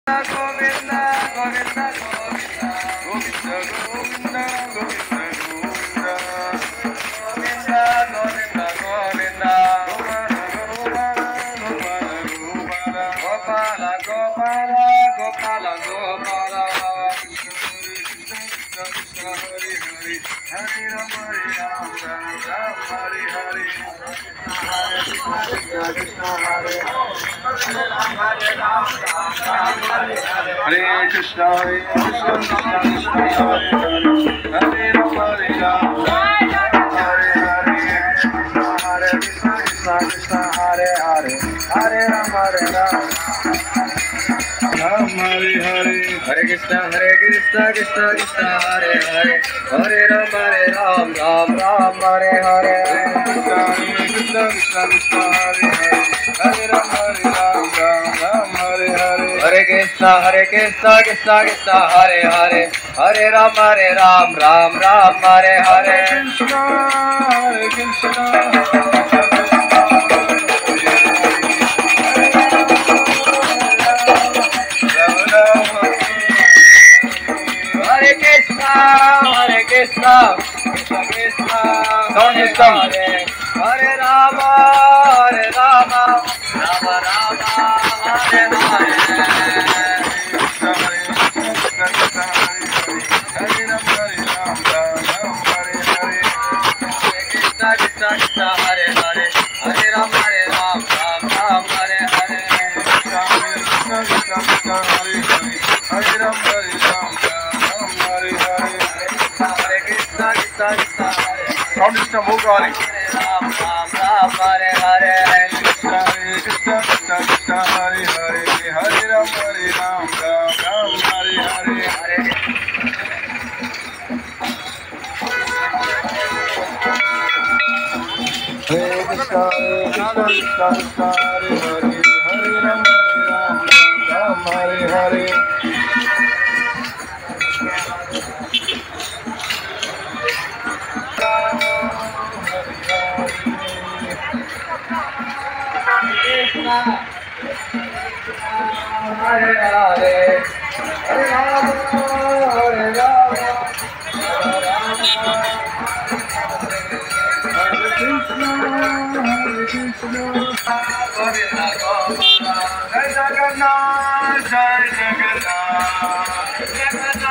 Krishna, Hare Krishna, Krishna Krishna, Hare Hare, Hare Rama, Hare Hare, Hare Krishna, Krishna Krishna, Hare Hare, Hare Rama, Ram Hare Hare, Hare Krishna, Krishna Krishna, Hare Hare, Hare Rama, Ram Ram Ram, Hare Hare, Krishna, Krishna Krishna, Hare Hare, Hare Rama, Ram Ram Ram, Hare Hare, Hare Krishna, Krishna Krishna, Hare Hare, Hare Rama, Ram Ram Ram, Hare Hare, Krishna, Krishna. Hare Krishna, Krishna Krishna, Hare Hare, Hare Rama, Rama Rama, Hare Hare. Krishna, Krishna Krishna, Hare Hare, Hare Rama, Ram Ram, Hare Hare. Krishna, Krishna Krishna, Hare Hare, Hare Rama, Ram Ram, Hare Hare. Hare Krishna, Krishna Krishna, Hare Krishna, Hare Ram Ram, Hare Hare. Krishna, Krishna Krishna, Hare Hare, Hare Rama, Ram Ram, Hare Hare. Hare Krishna, Krishna Krishna, Hare Hare, Hare Rama, Ram Ram, Hare Hare. Hare Hare, Hare Rama, Hare Rama, Hare Krishna, Hare Krishna, Govinda Govinda, Jai Jagannath, Jai Jagannath.